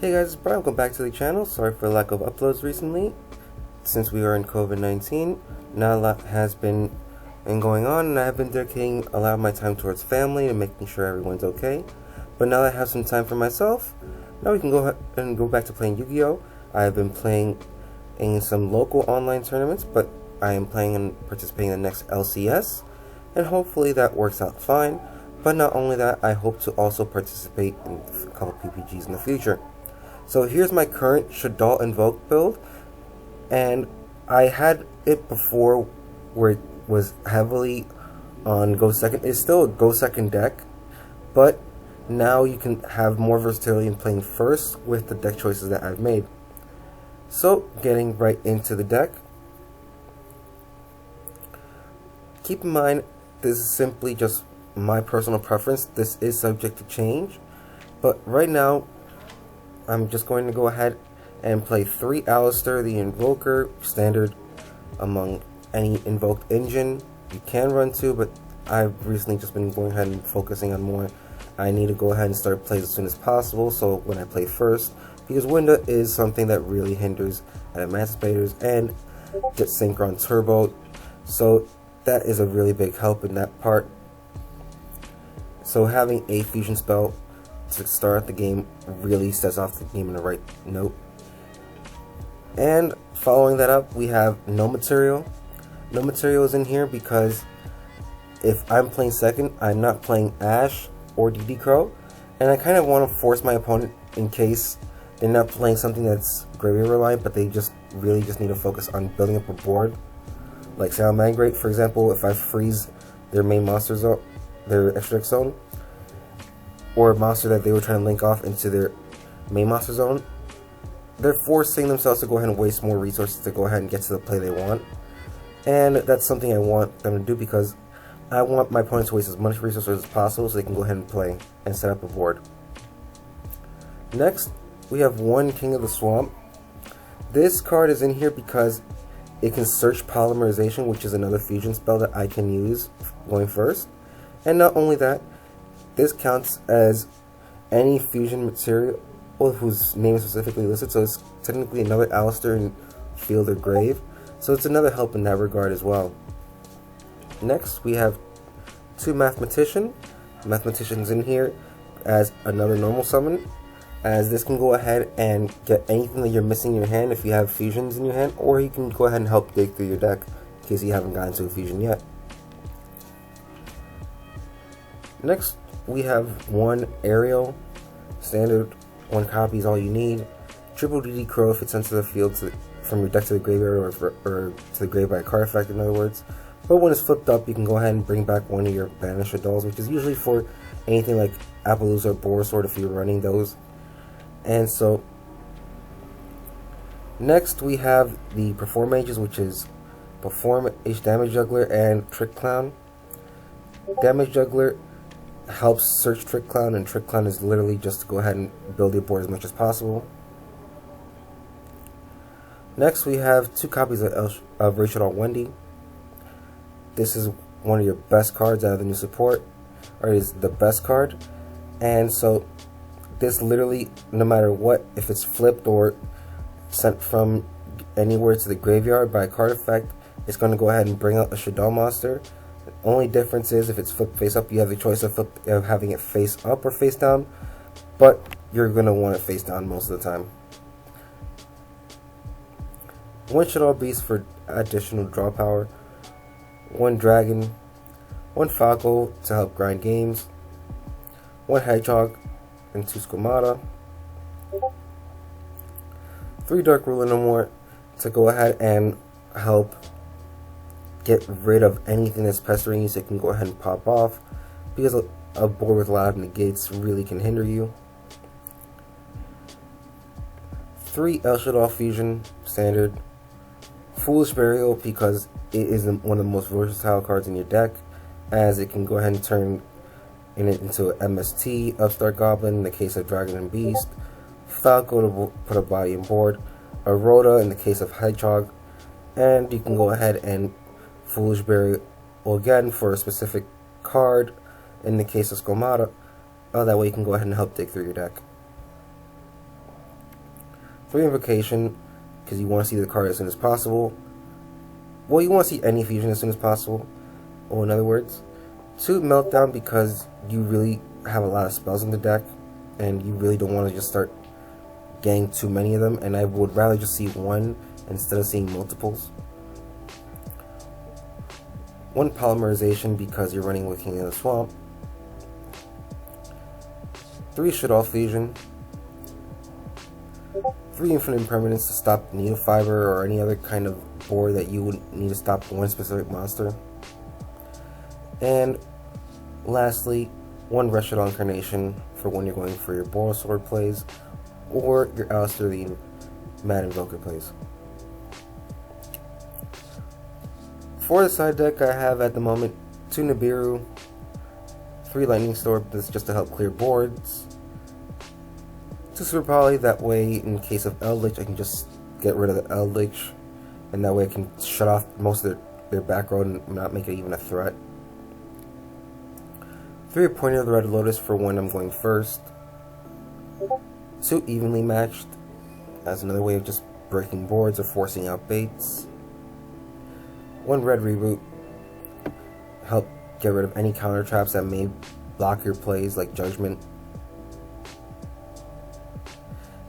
Hey guys, it's Brian. Welcome back to the channel. Sorry for the lack of uploads recently. Since we are in COVID-19, not a lot has been going on, and I have been dedicating a lot of my time towards family and making sure everyone's okay. But now that I have some time for myself, now we can go ahead and go back to playing Yu-Gi-Oh! I have been playing in some local online tournaments, but I am playing and participating in the next LCS, and hopefully that works out fine. But not only that, I hope to also participate in a couple PPGs in the future. So here's my current Shaddoll Invoked build, and I had it before where it was heavily on go second. It's still a go second deck, but now you can have more versatility in playing first with the deck choices that I've made. So getting right into the deck, keep in mind this is simply just my personal preference. This is subject to change, but right now I'm just going to go ahead and play 3 Alistair, the Invoker, standard among any Invoked engine. You can run 2, but I've recently just been going ahead and focusing on more. I need to go ahead and start plays as soon as possible, so when I play first, because Winda is something that really hinders at Emancipators and get Synchron Turbo, so that is a really big help in that part. So having a fusion spell to start the game really sets off the game in the right note. And following that up, we have no material. No material is in here because if I'm playing second, I'm not playing Ash or DD Crow, and I kind of want to force my opponent in case they're not playing something that's graveyard reliant, but they just really need to focus on building up a board. Like Sound Migrate, for example, if I freeze their main monster zone, their extra deck zone, or a monster that they were trying to link off into their main monster zone, they're forcing themselves to go ahead and waste more resources to go ahead and get to the play they want. And that's something I want them to do because I want my opponents to waste as much resources as possible so they can go ahead and play and set up a board. Next, we have 1 King of the Swamp. This card is in here because it can search Polymerization, which is another fusion spell that I can use going first. And not only that, this counts as any fusion material whose name is specifically listed, so it's technically another Alistair in field or grave, so it's another help in that regard as well. Next, we have 2 Mathematician. Mathematician's in here as another normal summon, as this can go ahead and get anything that you're missing in your hand if you have fusions in your hand, or you can go ahead and help dig through your deck in case you haven't gotten to a fusion yet. Next, we have 1 Aerial, standard, 1 copy is all you need. Triple DD Crow if it's sent to the field from your deck to the graveyard, or to the grave by a card effect, in other words. But when it's flipped up, you can go ahead and bring back one of your banished Shaddolls, which is usually for anything like Appaloosa or Boar Sword if you're running those. And so, next we have the Perform Mages, which is Perform, H Damage Juggler, and Trick Clown. Damage Juggler helps search Trick Clown, and Trick Clown is literally just to go ahead and build your board as much as possible. Next, we have 2 copies of Shaddoll Wendy. This is one of your best cards out of the new support, or it is the best card. And so, this literally, no matter what, if it's flipped or sent from anywhere to the graveyard by a card effect, it's going to go ahead and bring out a Shaddoll monster. The only difference is if it's flipped face up, you have the choice of having it face up or face down, but you're going to want it face down most of the time. 1 Shaddoll Beast for additional draw power, 1 Dragon, 1 Falco to help grind games, 1 Hedgehog, and 2 Squamata, 3 Dark Ruler no more to go ahead and help get rid of anything that's pestering you, so it can go ahead and pop off, because a board with a lot of negates really can hinder you. 3 El Shaddoll Fusion, standard. Foolish Burial, because it is one of the most versatile cards in your deck, as it can go ahead and turn it into an MST, Upstart Goblin in the case of Dragon and Beast, Falco to put a body on board, a Rhoda in the case of Hedgehog, and you can go ahead and Foolish Burial again for a specific card in the case of Squamata. That way you can go ahead and help dig through your deck. 3 Invocation, because you want to see the card as soon as possible. Well, you want to see any fusion as soon as possible, or in other words. 2 Meltdown, because you really have a lot of spells in the deck, and you really don't want to just start getting too many of them, and I would rather just see one instead of seeing multiples. 1 Polymerization, because you're running with King of the Swamp. 3 Shaddoll Fusion. 3 Infinite Impermanence to stop Needle Fiber or any other kind of board that you would need to stop one specific monster. And lastly, 1 Shaddoll Incarnation for when you're going for your Borosword plays or your Alistair the Mad Invoker plays. For the side deck, I have at the moment 2 Nibiru, 3 Lightning Storm, this just to help clear boards, 2 Super Poly, that way in case of Eldritch I can just get rid of the Eldritch, and that way I can shut off most of their back row and not make it even a threat. 3 Appointed of the Red Lotus for when I'm going first. 2 Evenly Matched as another way of just breaking boards or forcing out baits. 1 Red Reboot, help get rid of any counter traps that may block your plays like Judgment.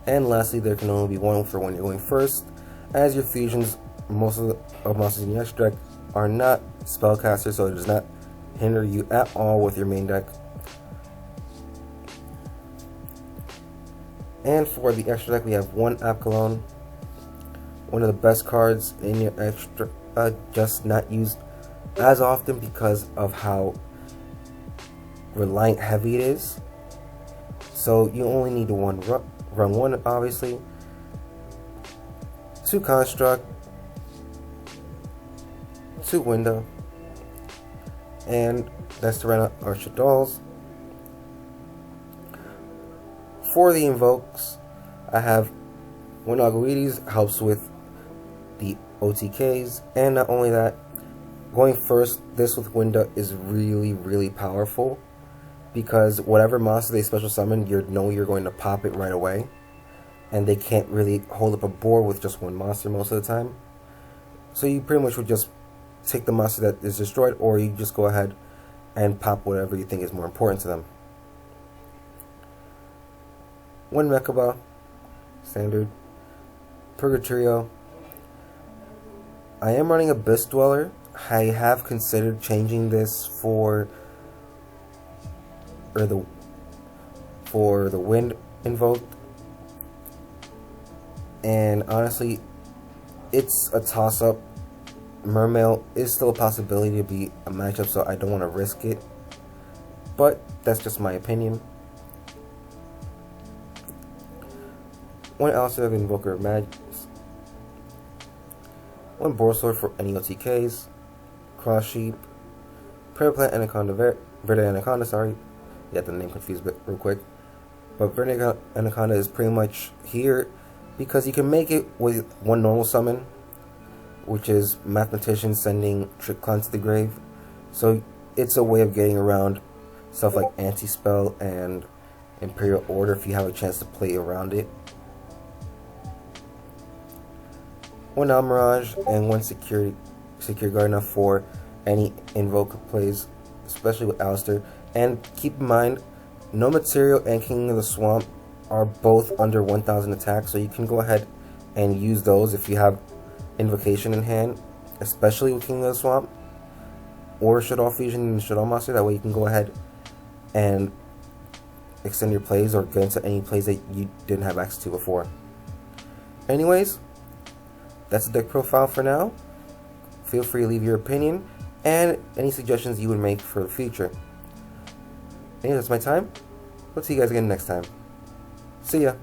And lastly, there can only be 1 for when you're going first, as your fusions, most of the monsters in your extra deck are not spellcasters, so it does not hinder you at all with your main deck. And for the extra deck, we have 1 Apkalon, one of the best cards in your extra, just not used as often because of how reliant heavy it is. So you only need to run 1, obviously. 2 Construct, 2 Window, and that's to run out our Shaddolls. For the Invokes, I have 1 Aguides, helps with the OTKs, and not only that, going first, this with Window is really powerful, because whatever monster they special summon, you know you're going to pop it right away, and they can't really hold up a board with just 1 monster most of the time. So you pretty much would just take the monster that is destroyed, or you just go ahead and pop whatever you think is more important to them. 1 Mechaba, standard. Purgatorio. I am running Abyss Dweller. I have considered changing this for the Wind Invoked, and honestly, it's a toss-up. Mermail is still a possibility to be a matchup, so I don't want to risk it, but that's just my opinion. 1 Alistair the Invoker of Magic, 1 Borosword for any OTKs, Cross Sheep, Prayer Plant Anaconda, Verde Anaconda, sorry, get the name confused real quick, but Verde Anaconda is pretty much here because you can make it with 1 normal summon, which is Mathematician sending Trick Clown to the grave, so it's a way of getting around stuff like Anti-Spell and Imperial Order if you have a chance to play around it. 1 Almirage and 1 Secure Guard, enough for any Invoker plays, especially with Alistair. And keep in mind, No Material and King of the Swamp are both under 1000 attack, so you can go ahead and use those if you have Invocation in hand, especially with King of the Swamp, or Shaddoll Fusion and Shaddoll Monster. That way you can go ahead and extend your plays or get into any plays that you didn't have access to before. Anyways, that's the deck profile for now. Feel free to leave your opinion and any suggestions you would make for the future. Anyway, that's my time. We'll see you guys again next time. See ya.